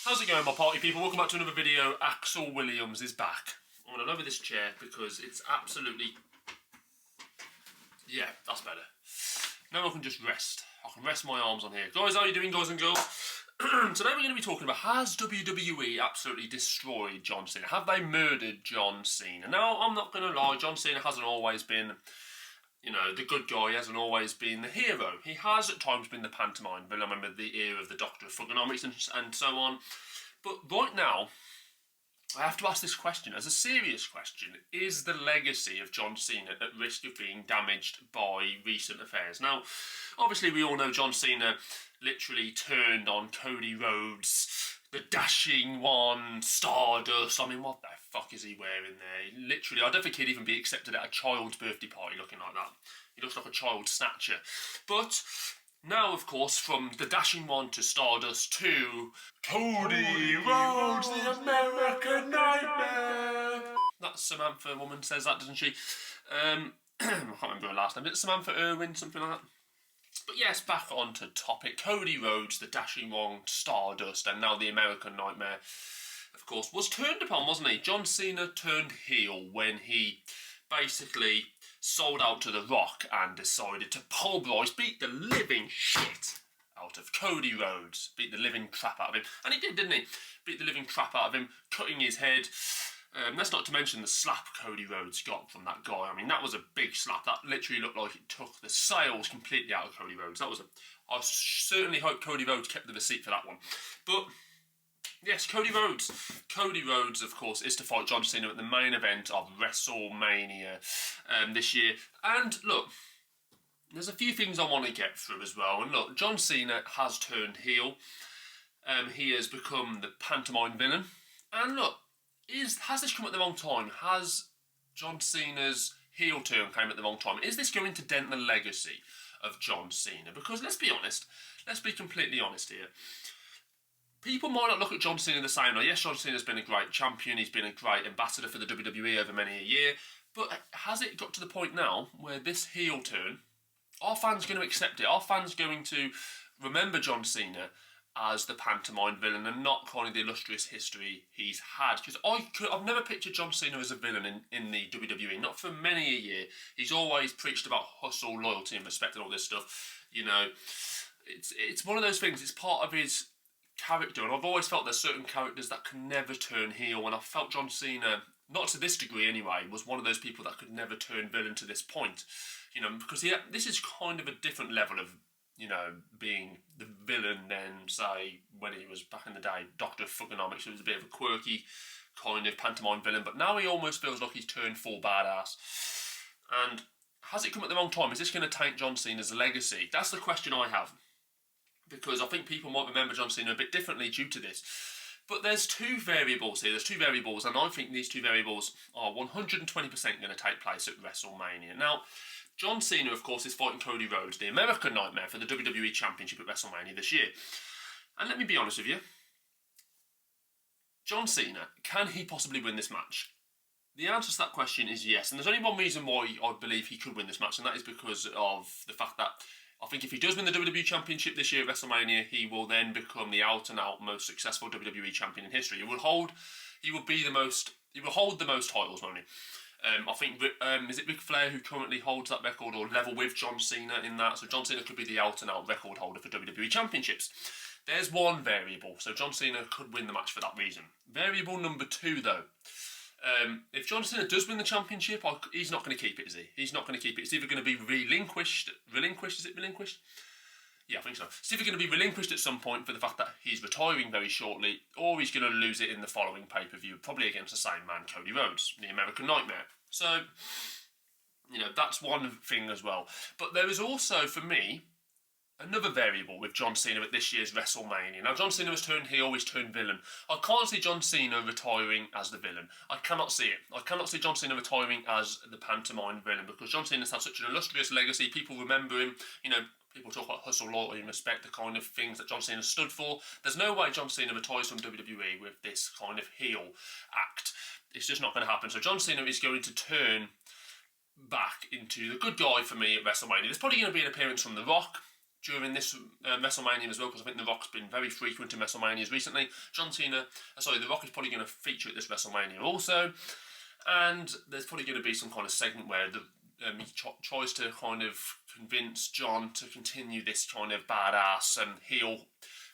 How's it going, my party people? Welcome back to another video. Axel Williams is back. I'm going to lower this chair because it's absolutely... Yeah, that's better. Now I can just rest. I can rest my arms on here. Guys, how are you doing, guys and girls? Today we're going to be talking about, has WWE absolutely destroyed John Cena? Have they murdered John Cena? Now, I'm not going to lie, John Cena hasn't always been, you know, the good guy. He hasn't always been the hero. He has at times been the pantomime villain. I remember the era of the Doctor of Thugonomics and so on. But right now, I have to ask this question as a serious question. Is the legacy of John Cena at risk of being damaged by recent affairs? Now, obviously we all know John Cena literally turned on Cody Rhodes, the dashing one, Stardust. I mean, what the fuck is he wearing there? Literally, I don't think he'd even be accepted at a child's birthday party looking like that. He looks like a child snatcher. But now, of course, from the dashing one to Stardust to Cody Rhodes, the American Nightmare. That Samantha woman says that, doesn't she? I can't remember her last name. Is it Samantha Irwin, something like that? But yes, back on to topic. Cody Rhodes, the dashing one, Stardust, and now the American Nightmare, of course, was turned upon, wasn't he? John Cena turned heel when he basically sold out to The Rock and decided to pulverise, beat the living shit out of Cody Rhodes. Beat the living crap out of him. And he did, didn't he? Beat the living crap out of him, cutting his head. That's not to mention the slap Cody Rhodes got from that guy. I mean, that was a big slap. That literally looked like it took the sails completely out of Cody Rhodes. That was I certainly hope Cody Rhodes kept the receipt for that one. But yes, Cody Rhodes. Cody Rhodes, of course, is to fight John Cena at the main event of WrestleMania this year. And look, there's a few things I want to get through as well. And look, John Cena has turned heel. He has become the pantomime villain. And look, has this come at the wrong time? Has John Cena's heel turn came at the wrong time? Is this going to dent the legacy of John Cena? Because let's be honest, let's be completely honest here. People might not look at John Cena the same way. Yes, John Cena's been a great champion. He's been a great ambassador for the WWE over many a year. But has it got to the point now where this heel turn, are fans going to accept it? Are fans going to remember John Cena as the pantomime villain and not kind of the illustrious history he's had? Because I've never pictured John Cena as a villain in the WWE, not for many a year. He's always preached about hustle, loyalty and respect and all this stuff. You know, it's one of those things, it's part of his character, and I've always felt there's certain characters that can never turn heel, and I felt John Cena, not to this degree anyway, was one of those people that could never turn villain to this point. You know, because this is kind of a different level of, you know, being the villain than, say, when he was back in the day, Doctor of Thugonomics. He was a bit of a quirky kind of pantomime villain, but now he almost feels like he's turned full badass. And has it come at the wrong time? Is this going to taint John Cena's legacy? That's the question I have, because I think people might remember John Cena a bit differently due to this. But there's two variables here. There's two variables, and I think these two variables are 120% going to take place at WrestleMania. Now, John Cena, of course, is fighting Cody Rhodes, the American Nightmare, for the WWE Championship at WrestleMania this year. And let me be honest with you, John Cena, can he possibly win this match? The answer to that question is yes. And there's only one reason why I believe he could win this match, and that is because of the fact that I think if he does win the WWE Championship this year at WrestleMania, he will then become the out-and-out most successful WWE Champion in history. He will hold the most titles, won't he? I think, is it Ric Flair who currently holds that record, or level with John Cena in that? So John Cena could be the out-and-out record holder for WWE Championships. There's one variable, so John Cena could win the match for that reason. Variable number two, though. If John Cena does win the championship, he's not going to keep it, is he? He's not going to keep it. It's either going to be relinquished. Relinquished? Is it relinquished? Yeah, I think so. It's either going to be relinquished at some point for the fact that he's retiring very shortly, or he's going to lose it in the following pay-per-view, probably against the same man, Cody Rhodes, the American Nightmare. So, you know, that's one thing as well. But there is also, for me, another variable with John Cena at this year's WrestleMania. Now, John Cena has turned heel, he's turned villain. I can't see John Cena retiring as the villain. I cannot see it. I cannot see John Cena retiring as the pantomime villain, because John Cena's had such an illustrious legacy. People remember him, you know, people talk about hustle, loyalty and respect, the kind of things that John Cena stood for. There's no way John Cena retires from WWE with this kind of heel act. It's just not going to happen. So John Cena is going to turn back into the good guy for me at WrestleMania. There's probably going to be an appearance from The Rock, during this WrestleMania as well, because I think The Rock's been very frequent in WrestleManias recently. The Rock is probably going to feature at this WrestleMania also, and there's probably going to be some kind of segment where he tries to kind of convince John to continue this kind of badass and heel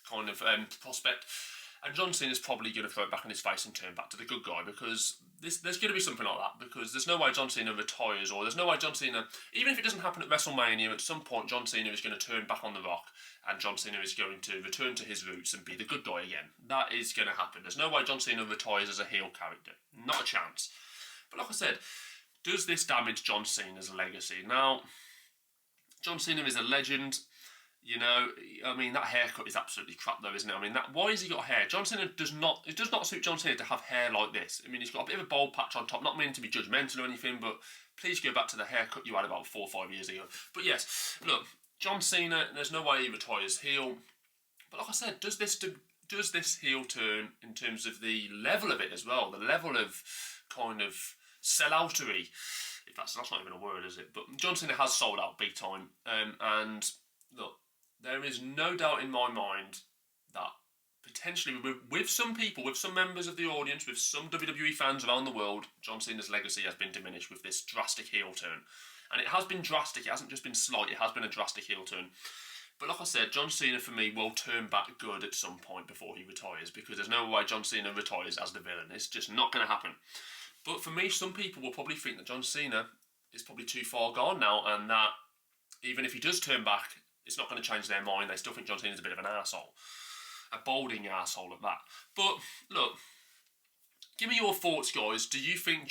kind of prospect. And John Cena's probably going to throw it back in his face and turn back to the good guy, because there's going to be something like that, because there's no way John Cena retires, or there's no way John Cena, even if it doesn't happen at WrestleMania, at some point John Cena is going to turn back on The Rock, and John Cena is going to return to his roots and be the good guy again. That is going to happen. There's no way John Cena retires as a heel character. Not a chance. But like I said, does this damage John Cena's legacy? Now, John Cena is a legend. You know, I mean, that haircut is absolutely crap though, isn't it? I mean, why has he got hair? John Cena it does not suit John Cena to have hair like this. I mean, he's got a bit of a bald patch on top, not meaning to be judgmental or anything, but please go back to the haircut you had about 4 or 5 years ago. But yes, look, John Cena, there's no way he retires heel. But like I said, does this heel turn in terms of the level of it as well? The level of kind of selloutery, if that's not even a word, is it? But John Cena has sold out big time, and look, there is no doubt in my mind that potentially with some people, with some members of the audience, with some WWE fans around the world, John Cena's legacy has been diminished with this drastic heel turn. And it has been drastic, it hasn't just been slight, it has been a drastic heel turn. But like I said, John Cena for me will turn back good at some point before he retires, because there's no way John Cena retires as the villain. It's just not going to happen. But for me, some people will probably think that John Cena is probably too far gone now, and that even if he does turn back, it's not going to change their mind. They still think John Cena's a bit of an arsehole. A balding arsehole at that. But, look, give me your thoughts, guys. Do you think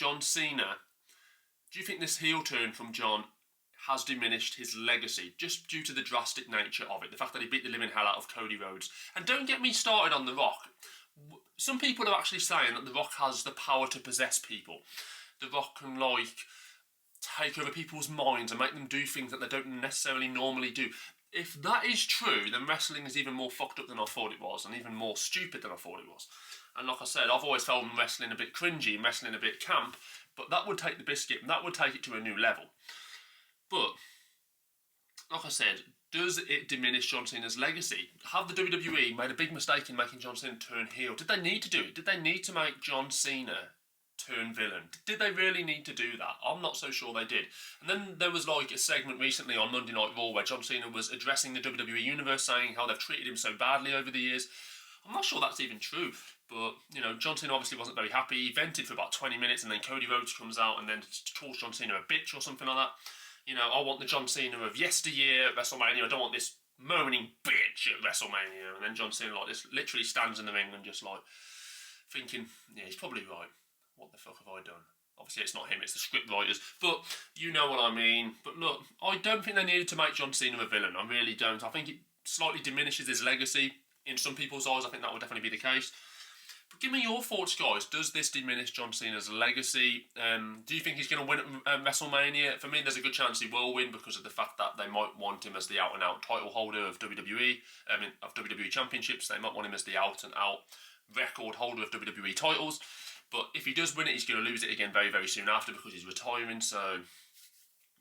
this heel turn from John has diminished his legacy, just due to the drastic nature of it? The fact that he beat the living hell out of Cody Rhodes. And don't get me started on The Rock. Some people are actually saying that The Rock has the power to possess people. The Rock can, take over people's minds and make them do things that they don't necessarily normally do. If that is true, then wrestling is even more fucked up than I thought it was, and even more stupid than I thought it was. And like I said, I've always found wrestling a bit cringy and wrestling a bit camp, but that would take the biscuit, and that would take it to a new level. But, like I said, does it diminish John Cena's legacy? Have the WWE made a big mistake in making John Cena turn heel? Did they need to do it? Did they need to make John Cena turn villain? Did they really need to do that? I'm not so sure they did. And then there was a segment recently on Monday Night Raw where John Cena was addressing the WWE Universe, saying how they've treated him so badly over the years. I'm not sure that's even true, but, John Cena obviously wasn't very happy. He vented for about 20 minutes, and then Cody Rhodes comes out and then calls John Cena a bitch or something like that. I want the John Cena of yesteryear at WrestleMania. I don't want this moaning bitch at WrestleMania. And then John Cena this literally stands in the ring and just thinking, yeah, he's probably right. What the fuck have I done? Obviously it's not him, it's the script writers, but you know what I mean. But look, I don't think they needed to make John Cena a villain. I really don't. I think it slightly diminishes his legacy. In some people's eyes, I think that would definitely be the case. But give me your thoughts, guys. Does this diminish John Cena's legacy? Do you think he's going to win at WrestleMania? For me, there's a good chance he will win, because of the fact that they might want him as the out-and-out title holder of WWE, of WWE Championships. They might want him as the out-and-out record holder of WWE titles. But if he does win it, he's going to lose it again very, very soon after, because he's retiring. So,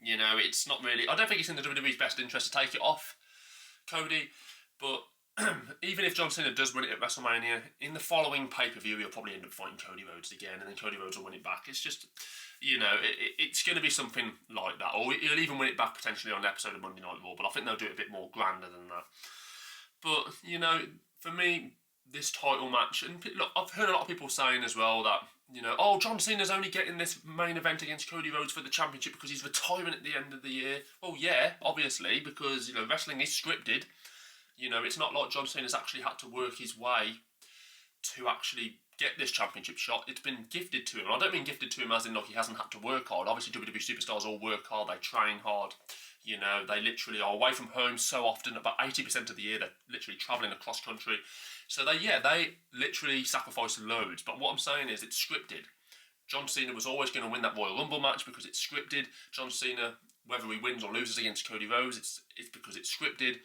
it's not really... I don't think it's in the WWE's best interest to take it off Cody. But even if John Cena does win it at WrestleMania, in the following pay-per-view, he'll probably end up fighting Cody Rhodes again, and then Cody Rhodes will win it back. It's just, it's going to be something like that. Or he'll even win it back potentially on an episode of Monday Night Raw, but I think they'll do it a bit more grander than that. But, for me, this title match, and look, I've heard a lot of people saying as well that, John Cena's only getting this main event against Cody Rhodes for the championship because he's retiring at the end of the year. Well, yeah, obviously, because, wrestling is scripted. It's not like John Cena's actually had to work his way to actually get this championship shot. It's been gifted to him. I don't mean gifted to him as in he hasn't had to work hard. Obviously, WWE superstars all work hard, they train hard. They literally are away from home so often. About 80% of the year, they're literally travelling across country. So they literally sacrifice loads. But what I'm saying is it's scripted. John Cena was always going to win that Royal Rumble match because it's scripted. John Cena, whether he wins or loses against Cody Rhodes, it's because it's scripted.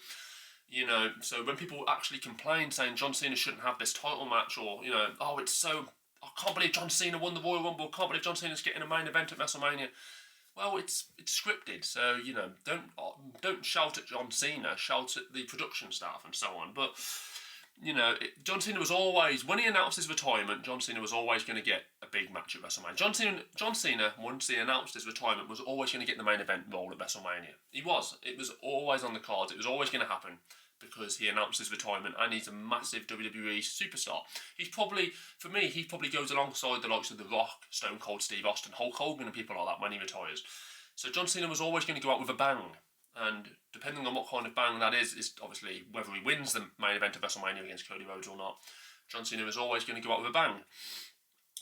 So when people actually complain saying John Cena shouldn't have this title match, or, I can't believe John Cena won the Royal Rumble, I can't believe John Cena's getting a main event at WrestleMania. Well, it's scripted, so you know, don't shout at John Cena, shout at the production staff and so on. But you know, John Cena was always, when he announced his retirement, John Cena was always going to get a big match at WrestleMania. John Cena, once he announced his retirement, was always going to get the main event role at WrestleMania. He was. It was always on the cards. It was always going to happen because he announced his retirement and he's a massive WWE superstar. He's probably, for me, he probably goes alongside the likes of The Rock, Stone Cold Steve Austin, Hulk Hogan and people like that when he retires. So John Cena was always going to go out with a bang. And depending on what kind of bang that is obviously whether he wins the main event of WrestleMania against Cody Rhodes or not. John Cena is always going to go out with a bang.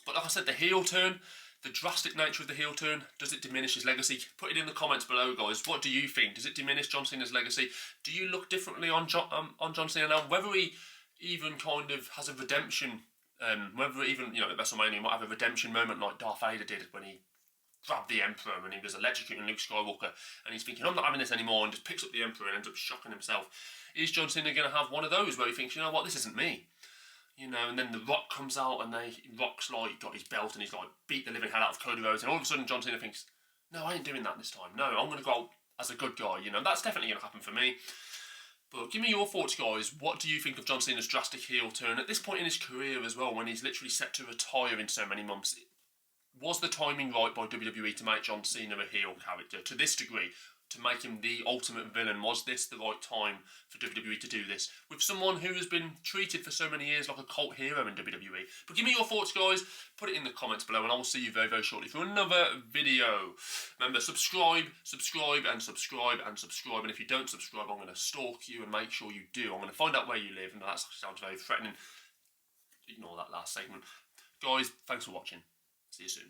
But like I said, the heel turn, the drastic nature of the heel turn, does it diminish his legacy? Put it in the comments below, guys. What do you think? Does it diminish John Cena's legacy? Do you look differently on John Cena now? Whether he even kind of has a redemption, whether even, you know, at WrestleMania he might have a redemption moment like Darth Vader did when he grabbed the Emperor and he was electrocuting Luke Skywalker and he's thinking, I'm not having this anymore, and just picks up the Emperor and ends up shocking himself. Is John Cena going to have one of those where he thinks, you know what, this isn't me? You know, and then The Rock comes out and Rock's like got his belt and he's like beat the living hell out of Cody Rhodes, and all of a sudden John Cena thinks, no, I ain't doing that this time. No, I'm going to go out as a good guy. You know, that's definitely going to happen for me. But give me your thoughts, guys. What do you think of John Cena's drastic heel turn at this point in his career as well, when he's literally set to retire in so many months? Was the timing right by WWE to make John Cena a heel character to this degree, to make him the ultimate villain? Was this the right time for WWE to do this with someone who has been treated for so many years like a cult hero in WWE? But give me your thoughts, guys. Put it in the comments below and I will see you very, very shortly for another video. Remember, subscribe, and subscribe, and subscribe. And if you don't subscribe, I'm going to stalk you and make sure you do. I'm going to find out where you live, and that sounds very threatening. Ignore that last segment. Guys, thanks for watching. See you soon.